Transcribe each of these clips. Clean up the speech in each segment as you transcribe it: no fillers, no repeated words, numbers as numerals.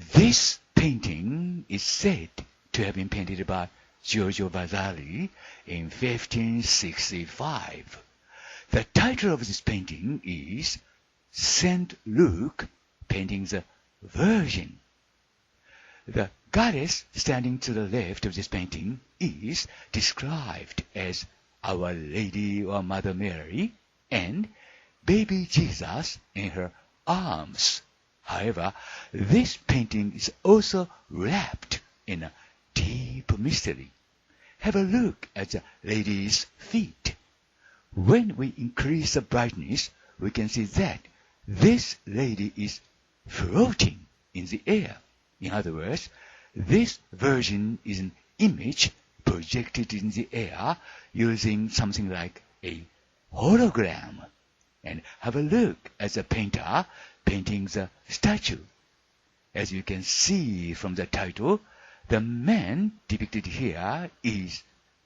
This painting is said to have been painted by Giorgio Vasari in 1565. The title of this painting is Saint Luke painting the Virgin. The goddess standing to the left of this painting is described as Our Lady or Mother Mary and baby Jesus in her arms. However, this painting is also wrapped in a deep mystery. Have a look at the lady's feet. When we increase the brightness, we can see that this lady is floating in the air. In other words, this virgin is an image projected in the air using something like a hologram. And have a look at the painter painting the statue. As you can see from the title, the man depicted here is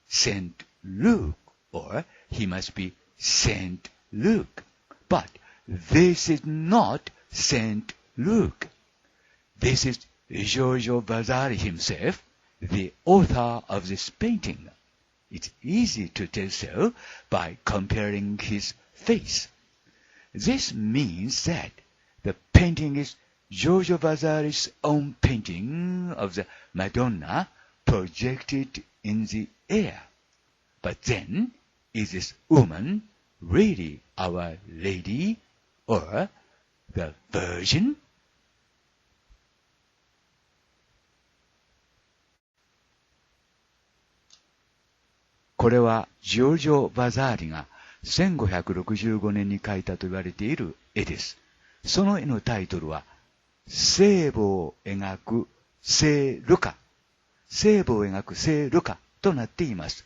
Saint Luke, or he must be Saint Luke. But this is not Saint Luke. This is Giorgio Vasari himself, the author of this painting. It's easy to tell so by comparing his face. This means that the painting is Giorgio Vasari's own painting of the Madonna projected in the air. But then, is this woman really Our Lady or the Virgin? これはジョルジョ・バザーリが1565年に描いたと言われている絵です。その絵のタイトルは、聖母を描く聖ルカ。聖母を描く聖ルカとなっています。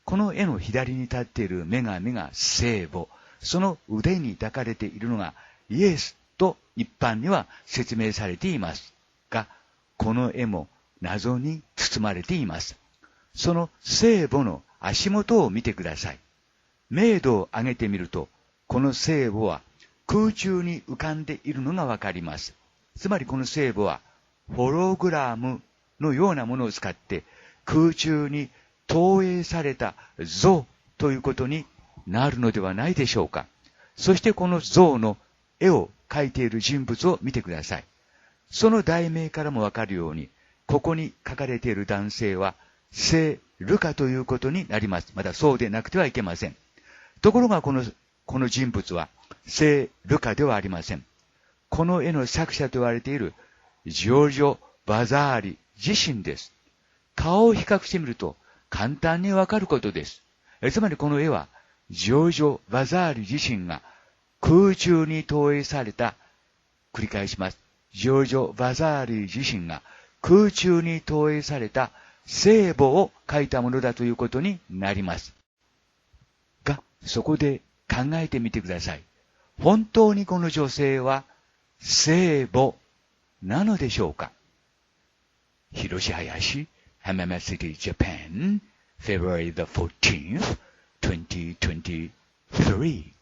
この絵の左に立っている女神が聖母。その腕に抱かれているのがイエスと一般には説明されていますが、この絵も謎に包まれています。その聖母の足元を見てください。明度を上げてみると、この聖母は空中に浮かんでいるのがわかります。つまりこの聖母はホログラムのようなものを使って空中に投影された像ということになるのではないでしょうか。そしてこの像の絵を描いている人物を見てください。その題名からもわかるように、ここに書かれている男性は聖ルカということになります。まだそうでなくてはいけません。ところがこの人物は聖ルカではありません。この絵の作者と言われているジョルジョ・バザーリ自身です。顔を比較してみると簡単にわかることです。つまりこの絵はジョルジョ・バザーリ自身が空中に投影された、繰り返します。ジョルジョ・バザーリ自身が空中に投影された聖母を描いたものだということになります。が、そこで考えてみてください。本当にこの女性は聖母なのでしょうか。Hroshi Hayashi, Hamama City, Japan, February the 14th, 2023.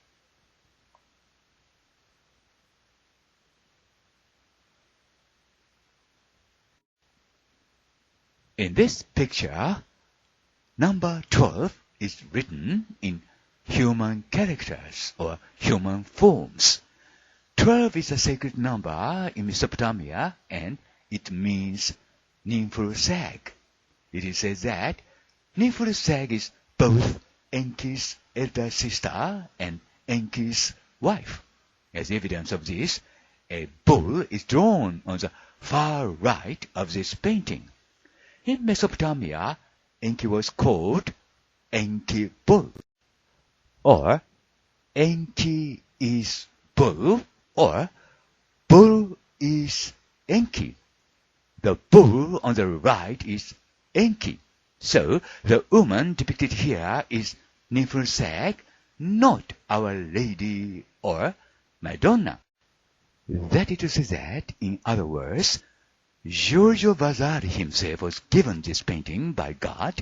In this picture, number 12 is written in human characters or human forms. 12 is a sacred number in Mesopotamia and it means nymphal sag. It is said that nymphal sag is both Enki's elder sister and Enki's wife. As evidence of this, a bull is drawn on the far right of this painting. In Mesopotamia, Enki was called Enki Bull, or Enki is Bull, or Bull is Enki. The bull on the right is Enki. So, the woman depicted here is nymphal sag, not Our Lady or Madonna. That is to say that, in other words, Giorgio Vasari himself was given this painting by God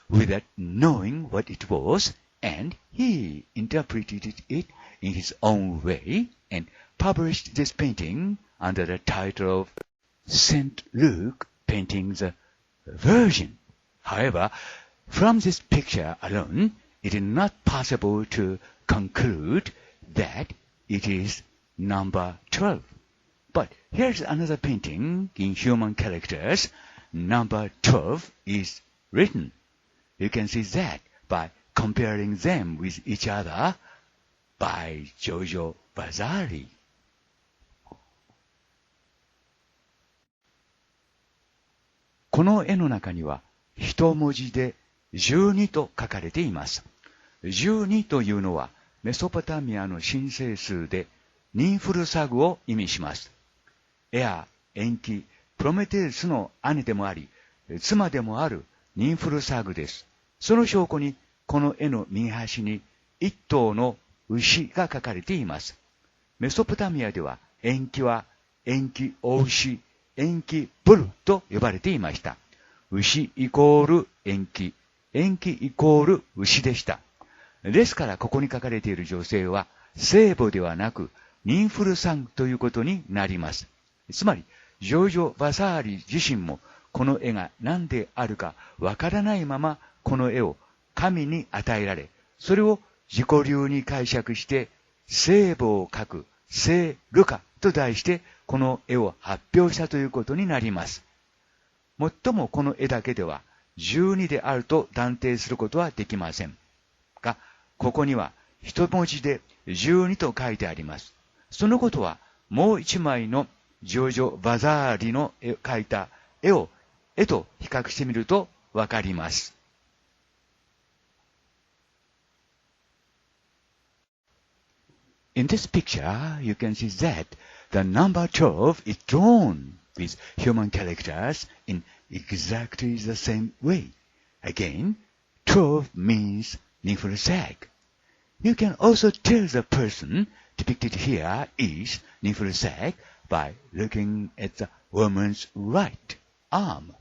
without knowing what it was, and he interpreted it in his own way and published this painting under the title of Saint Luke painting the Virgin. However, from this picture alone, it is not possible to conclude that it is number 12. But here's another painting in human characters. Number 12 is written. You can see that by comparing them with each other by Giorgio Vasari. この絵の中には一文字で12と書かれています。12というのはメソポタミアの神聖数でニンフルサグを意味します。エア、延期、プロメテウスの姉でもあり、妻でもあるニンフルサグです。その証拠にこの絵の右端に一頭の牛が描かれています。メソポタミアでは延期は延期お牛、延期ブルと呼ばれていました。牛イコール延期、延期イコール牛でした。ですからここに書かれている女性は聖母ではなくニンフルサグということになります。つまり、ジョージョ・バサーリ自身もこの絵が何であるかわからないままこの絵を神に与えられ、それを自己流に解釈して聖母を描く聖ルカと題してこの絵を発表したということになります。もっともこの絵だけでは12であると断定することはできませんが、ここには一文字で12と書いてあります。そのことはもう一枚のジョージョ・バザーリの描いた絵と比較してみるとわかります。In this picture, you can see that the number 12 is drawn with human characters in exactly the same way. Again, 12 means Niflsag. You can also tell the person depicted here is Niflsag by looking at the woman's right arm.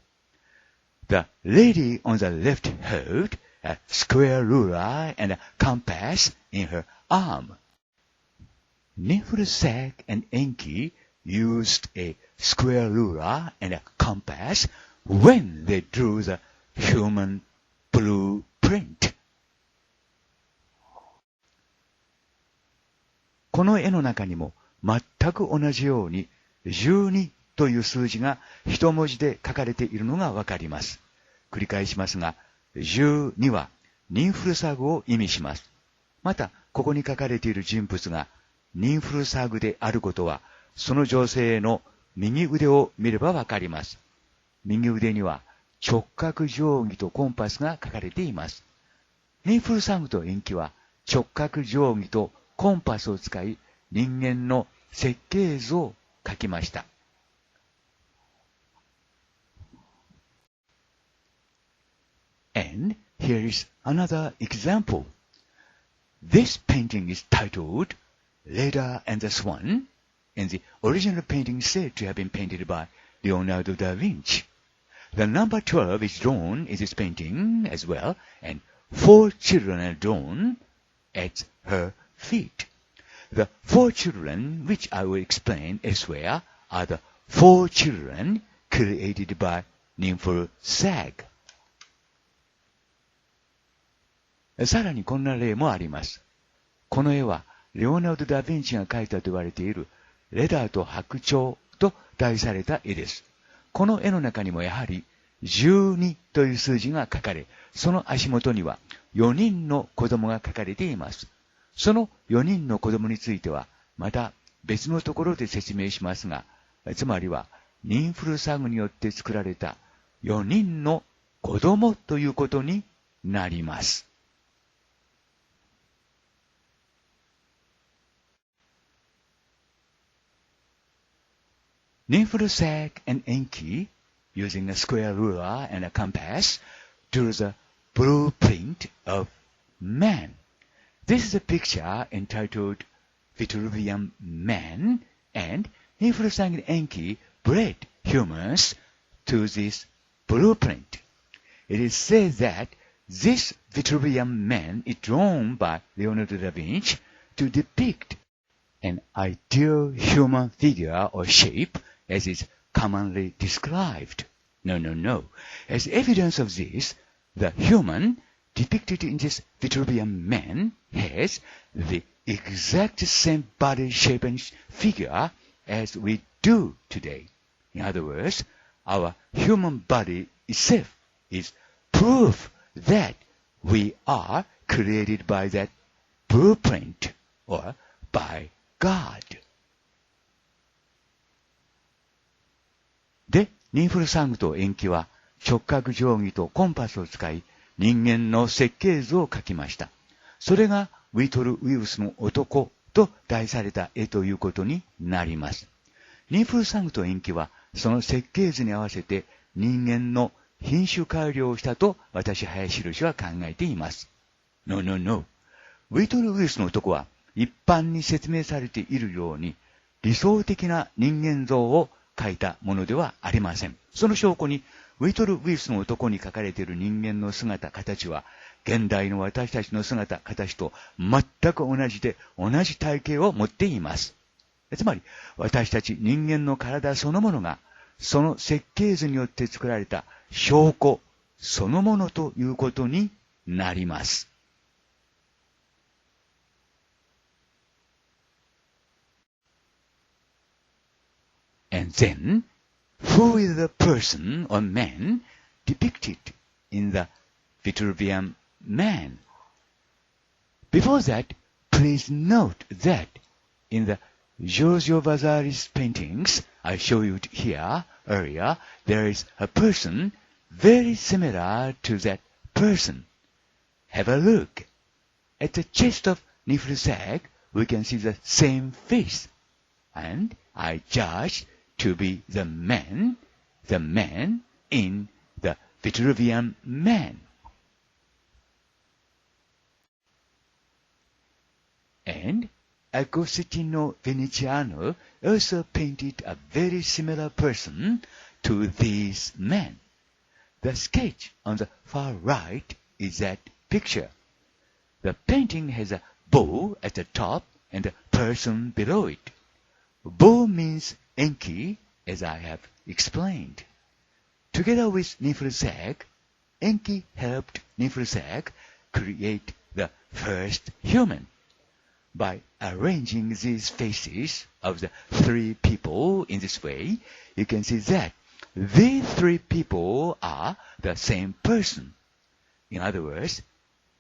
The lady on the left held a square ruler and a compass in her arm. Niflsag and Enki used a square ruler and a compass when they drew the human blueprint. この絵の中にも全く同じように12という数字が一文字で書かれているのがわかります。繰り返しますが、12はニンフルサグを意味します。また、ここに書かれている人物がニンフルサグであることは、その女性の右腕を見ればわかります。右腕には直角定規とコンパスが書かれています。ニンフルサグと延期は直角定規とコンパスを使い、人間の設計図を描きました。And here is another example. This painting is titled Leda and the Swan, and the original painting is said to have been painted by Leonardo da Vinci. The number 12 is drawn in this painting as well, and 4 children are drawn at her feet. The 4 children, which I will explain elsewhere, are the 4 children created by Nymphal-Sag. さらにこんな例もあります。この絵はレオナルド・ダ・ヴィンチが描いたと言われているレダーと白鳥と題された絵です。この絵の中にもやはり12という数字が書かれ、その足元には4人の子供が書かれています。その4人の子供についてはまた別のところで説明しますが、つまりはニンフルサグによって作られた4人の子供ということになります。Nymphal-Sag and Enki, using a square ruler and a compass, drew the blueprint of man. This is a picture entitled Vitruvian Man, and Nymphal-Sag and Enki bred humans to this blueprint. It is said that this Vitruvian Man is drawn by Leonardo da Vinci to depict an ideal human figure or shape as is commonly described. No, no, no. As evidence of this, the human depicted in this Vitruvian man has the exact same body shape and figure as we do today. In other words, our human body itself is proof that we are created by that blueprint or by God. で、ニンフルサングと延期は直角定規とコンパスを使い人間の設計図を描きました。それがウィトル・ウィルスの男と題された絵ということになります。ニンフルサングと延期はその設計図に合わせて人間の品種改良をしたと私、林博は考えています。No, no, no. ウィトル・ウィルスの男は一般に説明されているように理想的な人間像を描いたものではありません。その証拠にウィトル・ウィルスの男に描かれている人間の姿、形は現代の私たちの姿、形と全く同じで同じ体型を持っています。つまり私たち人間の体そのものがその設計図によって作られた証拠そのものということになります。And then, who is the person or man depicted in the Vitruvian man? Before that, please note that in the Giorgio Vasari's paintings, I showed you here earlier, there is a person very similar to that person. Have a look. At the chest of Niflsag, we can see the same face. And I judged to be the man in the Vitruvian man. And Agostino Venetiano also painted a very similar person to these men. The sketch on the far right is that picture. The painting has a bow at the top and a person below it. Bow means Enki, as I have explained. Together with Niflsag, Enki helped Niflsag create the first human. By arranging these faces of the three people in this way, you can see that these three people are the same person. In other words,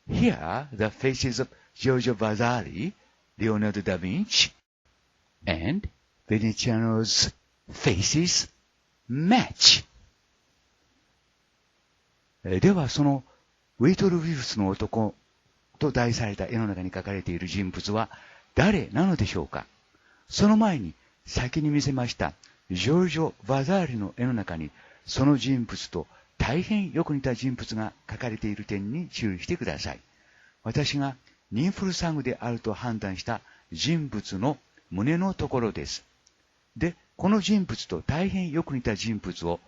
here are the faces of Giorgio Vasari, Leonardo da Vinci, and Venetiano's faces match. ではそのウィトル・ウィルスの男と題された絵の中に描かれている人物は誰なのでしょうか。その前に先に見せましたジョルジョ・バザーリの絵の中にその人物と大変よく似た人物が描かれている点に注意してください。私がニンフルサングであると判断した人物の胸のところです。で、この人物と大変よく似た人物を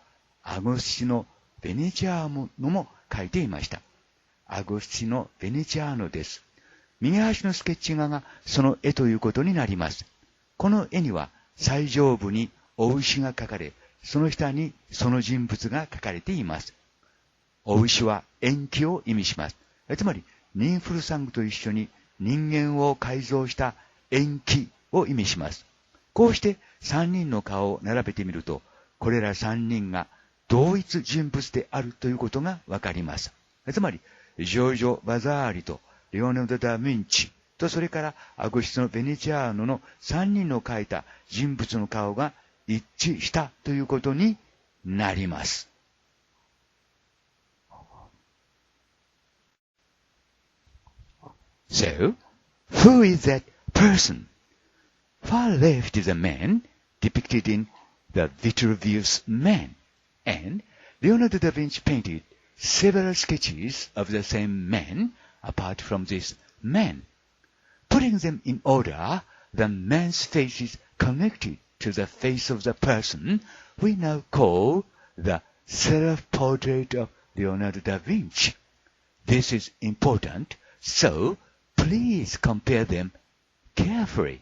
アゴスティノ・ベネチアーノも描いていました。アゴスティノ・ベネチアーノです。右端のスケッチ画がその絵ということになります。この絵には最上部にお牛が描かれ、その下にその人物が描かれています。お牛は延期を意味します。つまり、ニンフルサングと一緒に人間を改造した延期を意味します。こうして3人の顔を並べてみると、これら3人が同一人物であるということがわかります。つまり、ジョルジョ・バザーリとレオナルド・ダ・ヴィンチとそれからアゴスティノ・ベネチアーノの3人の描いた人物の顔が一致したということになります。So, who is that person? Far left is a man depicted in the Vitruvius Man, and Leonardo da Vinci painted several sketches of the same man apart from this man. Putting them in order, the man's face is connected to the face of the person we now call the self-portrait of Leonardo da Vinci. This is important, so please compare them carefully.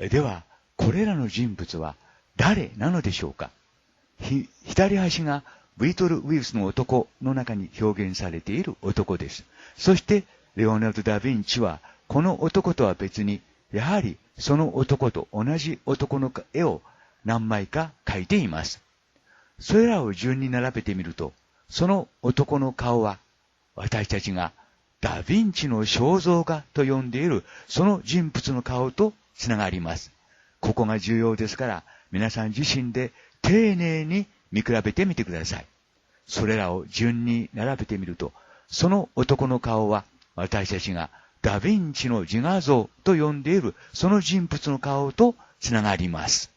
では、これらの人物は誰なのでしょうか。左端がビートルウイルスの男の中に表現されている男です。そしてレオナルド・ダ・ヴィンチはこの男とは別にやはりその男と同じ男の絵を何枚か描いています。それらを順に並べてみると、その男の顔は私たちがダ・ヴィンチの肖像画と呼んでいるその人物の顔とつながります。ここが重要ですから、皆さん自身で丁寧に見比べてみてください。それらを順に並べてみると、その男の顔は私たちがダ・ヴィンチの自画像と呼んでいるその人物の顔とつながります。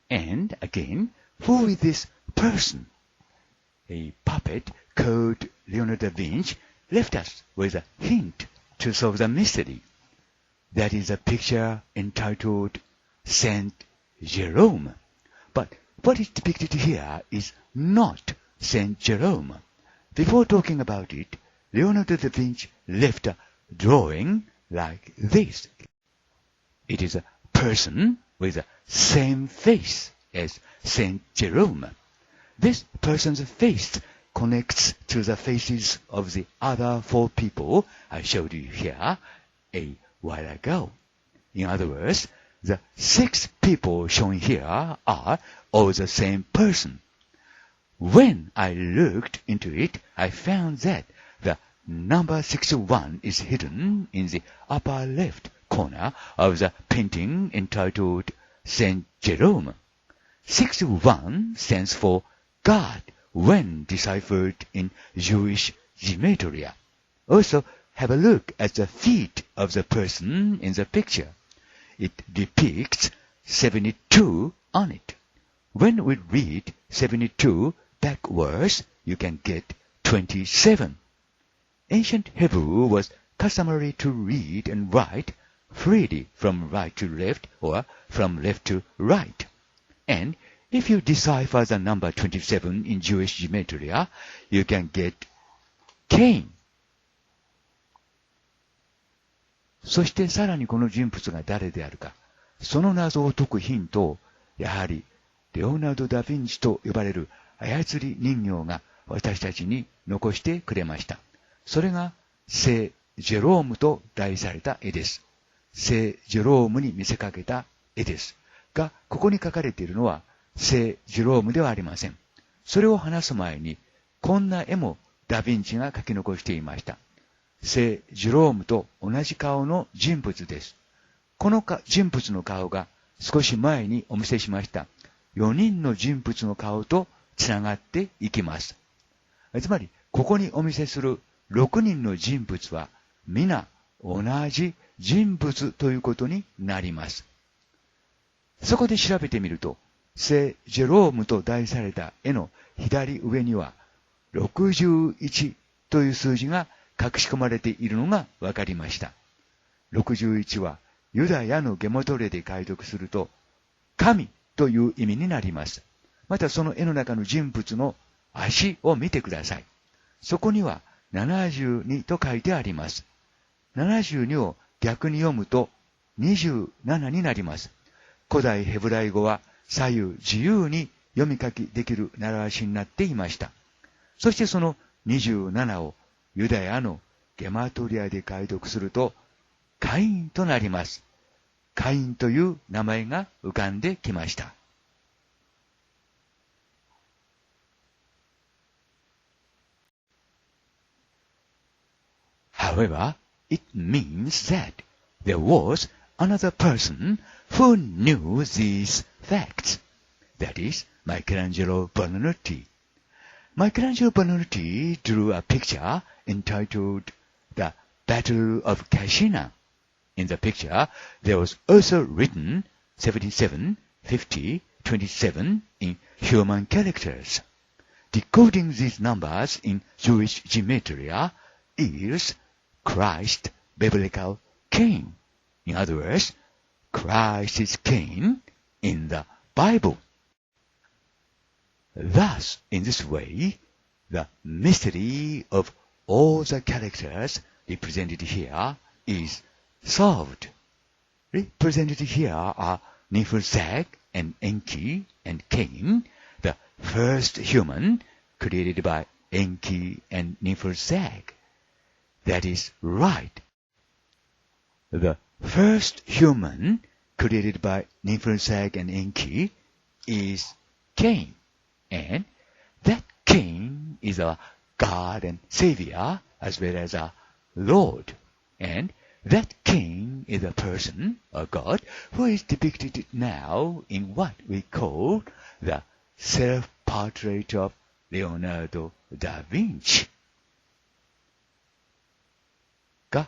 And again, who is this person? A puppet called Leonardo da Vinci left us with a hint to solve the mystery. That is a picture entitled Saint Jerome. But what is depicted here is not Saint Jerome. Before talking about it, Leonardo da Vinci left a drawing like this. It is a person with the same face as Saint Jerome. This person's face connects to the faces of the other four people I showed you here a while ago. In other words, the 6 people shown here are all the same person. When I looked into it, I found that the number 61 is hidden in the upper left corner of the painting entitled Saint Jerome. 61 stands for God when deciphered in Jewish gematria. Also, have a look at the feet of the person in the picture. It depicts 72 on it. When we read 72 backwards, you can get 27. Ancient Hebrew was customary to read and write freely from right to left or from left to right. And if you decipher the number 27 in Jewish gematria, you can get Cain. そしてさらにこの人物が誰であるか、その謎を解くヒントを、やはりレオナルド・ダ・ヴィンチと呼ばれる操り人形が私たちに残してくれました。それが聖ジェロームと題された絵です。聖ジェロームに見せかけた絵です。が、ここに書かれているのは聖ジェロームではありません。それを話す前に、こんな絵もダ・ヴィンチが書き残していました。聖ジェロームと同じ顔の人物です。この人物の顔が少し前にお見せしました4人の人物の顔とつながっていきます。つまり、ここにお見せする6人の人物は皆同じ人物ということになります。そこで調べてみると、聖ジェロームと題された絵の左上には61という数字が隠し込まれているのがわかりました。61はユダヤのゲモトレで解読すると、神という意味になります。またその絵の中の人物の足を見てください。そこには72と書いてあります。72を逆に読むと27になります。古代ヘブライ語は左右自由に読み書きできる習わしになっていました。そしてその27をユダヤのゲマトリアで解読するとカインとなります。カインという名前が浮かんできました。However, it means that there was another person who knew these facts. That is, Michelangelo Buonarroti. Michelangelo Buonarroti drew a picture entitled The Battle of Cascina. In the picture, there was also written 77, 50, 27 in human characters. Decoding these numbers in Jewish gematria is Christ biblical Cain. In other words, Christ is Cain in the Bible. Thus, in this way, the mystery of all the characters represented here is solved. Represented here are Niflzag and Enki and Cain, the first human created by Enki and Niflzag. That is right. The first human created by Niflzag and Enki is Cain, and that Cain is our God and Savior as well as our Lord, and that Cain is a person, a God, who is depicted now in what we call the self-portrait of Leonardo da Vinci. が、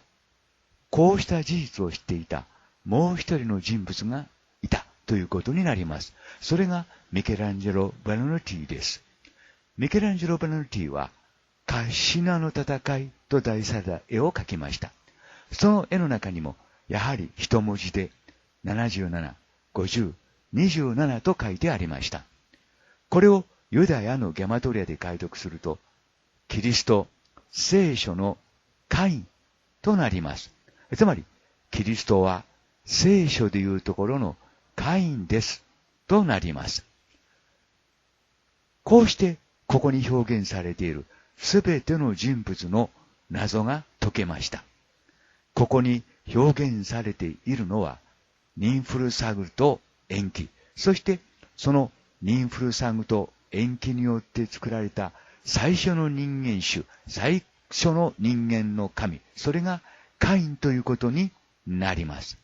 こうした事実を知っていたもう一人の人物がいたということになります。それがミケランジェロ・バノルティです。ミケランジェロ・バノルティは、カシナの戦いと題された絵を描きました。その絵の中にも、やはり一文字で77、50、27と書いてありました。これをユダヤのゲマトリアで解読すると、キリスト、聖書のカインとなります。つまり、キリストは聖書でいうところのカインですとなります。こうして、ここに表現されているすべての人物の謎が解けました。ここに表現されているのは、ニンフルサグと塩基、そしてそのニンフルサグと塩基によって作られた最初の人間種、最初の人間の神、それがカインということになります。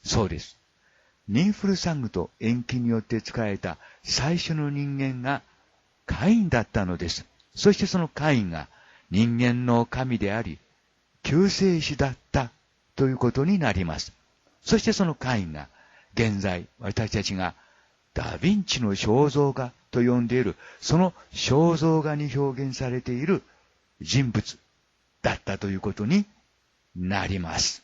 そうです。ニンフルサグと塩基によって作られた最初の人間がカインだったのです。そしてそのカインが人間の神であり、救世主だったということになります。そしてそのカインが現在私たちがダヴィンチの肖像画と呼んでいるその肖像画に表現されている人物だったということになります。